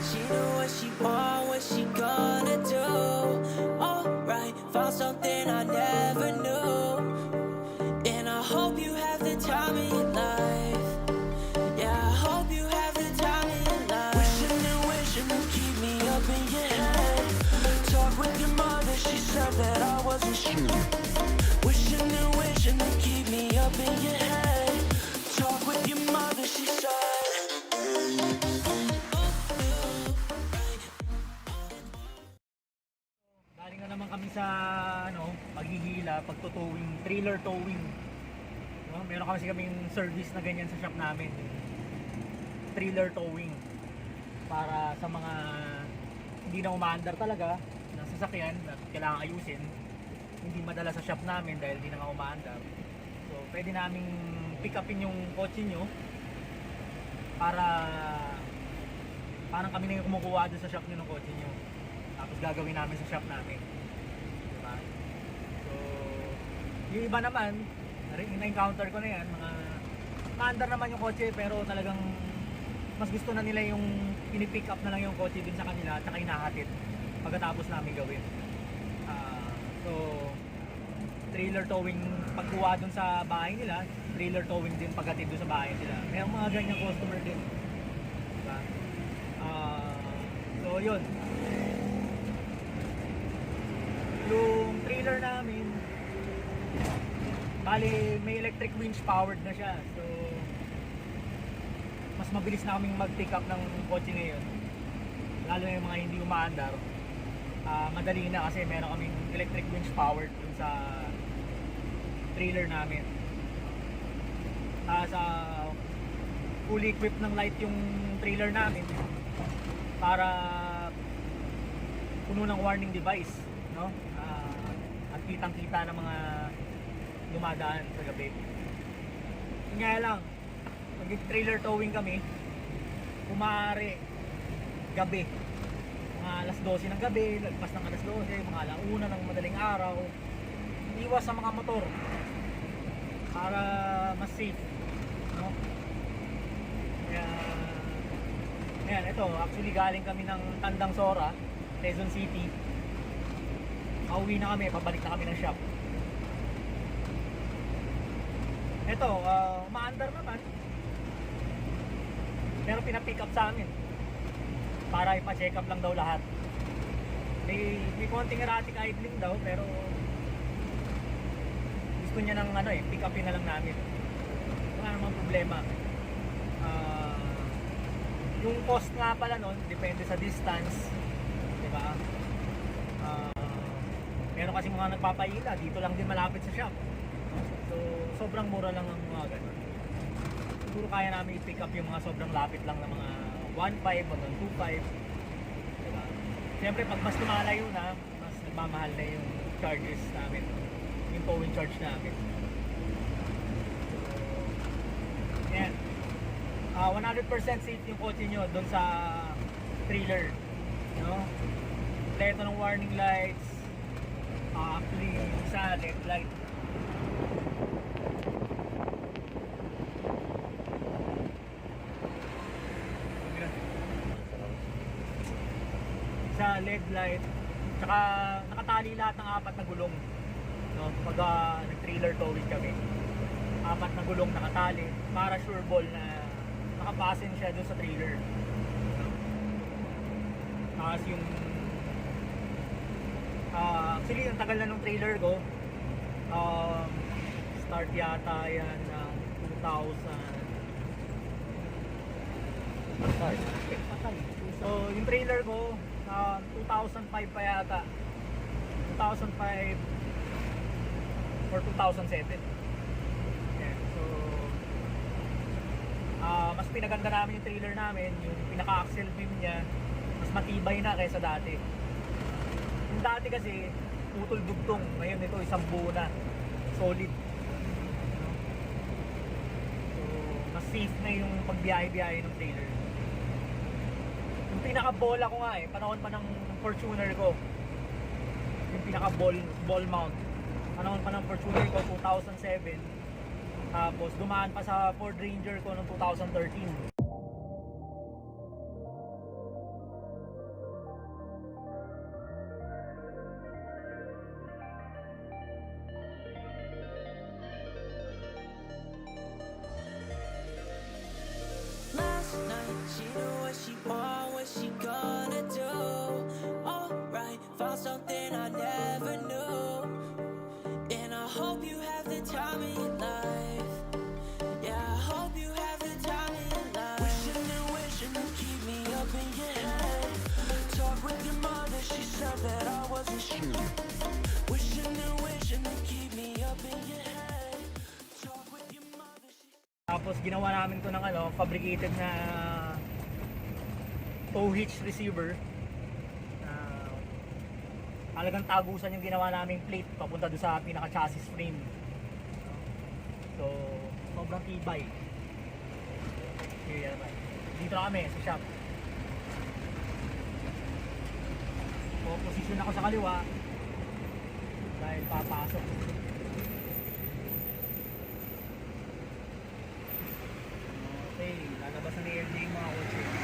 She know what she want, what she gonna do. Alright, found something I never knew. And I hope you have the time of your life. Yeah, I hope you have the time of your life. Wishing and keep me up in your head. Talk with your mother, she said that I wasn't sure. Wishing and keep me up in your head. Talk with your mother, she said. Galing na naman kami sa paghihila, pagtutowing, trailer towing. No? Meron kasi kaming service na ganyan sa shop namin. Trailer towing. Para sa mga hindi na umaandar talaga ng sasakyan at kailangan ayusin. Hindi madala sa shop namin dahil hindi na nga umaandar. So, pwede naming pick upin yung kotse nyo para parang kami na yung kumukuha doon sa shop nyo ng kotse nyo. Tapos gagawin namin sa shop namin. Diba? So, yung iba naman, na-encounter ko na yan, mga maandar naman yung kotse pero talagang mas gusto na nila yung pinipick up na lang yung kotse din sa kanila at saka hinahatid pagkatapos namin gawin. So, trailer towing pagkuha dun sa bahay nila, trailer towing din paghatid dun sa bahay nila. May mga ganyang customer din. Diba? So, yun. Yung trailer namin, bali may electric winch powered na siya. So, mas mabilis na kaming mag-pick up ng kotse ngayon. Lalo na yung mga hindi umaandar. Madali na kasi meron kaming electric winch powered dun sa trailer namin. Sa fully equipped ng light yung trailer namin para puno ng warning device, no? At kitang-kita ng mga dumadaan sa gabi. Yun nga lang, mag-trailer towing kami, kumare gabi, mga alas 12 ng gabi, lagpas ng alas 12, mga alauna ng madaling araw. Iwas sa mga motor para mas safe, no? Kaya ayan, ito actually galing kami ng Tandang Sora, Quezon City. Pauwi na kami, pabalik na kami ng shop. Ito, maandar naman pero pina-pick up sa amin para ipa-check up lang daw lahat. May konting erratic idling daw pero gusto niya ng pick upin na lang namin. Wala namang problema. Yung cost nga pala nun depende sa distance, diba? Meron kasi mga nagpapaila dito lang din malapit sa shop, so sobrang mura lang ang mga ganun. Siguro kaya namin i-pick up yung mga sobrang lapit lang na mga 1.5 hanggang 2.5, diba? Siyempre pag mas lumalayo na, mas nagmamahal na yung charges namin, yung towing charge namin. So, yan. 100% safe yung kotse nyo doon sa trailer, you know? Kompleto ng warning lights, actually isa LED light. Sa LED light, tsaka nakatali lahat ng 4 na gulong, no? Pag nag-trailer towing kami, 4 na gulong nakatali para sure ball na nakapasin siya dun sa trailer, no? Tapos yung actually yung tagal na nung trailer ko, start yata yan ng 2000. So yung trailer ko 2005 pa yata, 2005 or 2007. Yeah, so mas pinaganda namin yung trailer namin, yung pinaka-axle beam niya mas matibay na kaysa dati. Yung dati kasi putol dugtong, ngayon ito isang buo na, solid. So mas safe na yung pagbiyahe-biyahe ng trailer. Yung pinaka-bola ko nga panahon pa ng Fortuner ko, yung pinaka-ball mount, panahon pa ng Fortuner ko 2007, tapos dumaan pa sa Ford Ranger ko noong 2013. time of your life. Yeah, I hope you have the time of your life. Wishing to keep me up in your head. Talk with your mother, she said that I wasn't sure. Wishing to keep me up in your head. Talk with your mother, she... Tapos ginawa namin to ng fabricated na tow hitch receiver. Talagang tagusan yung ginawa naming plate papunta doon sa pinaka chassis frame. So, sobrang tibay. Here, dito na kami sa shop. So, posisyon ako sa kaliwa dahil papasok. Okay, lalabas na ni LJ yung mga kotse.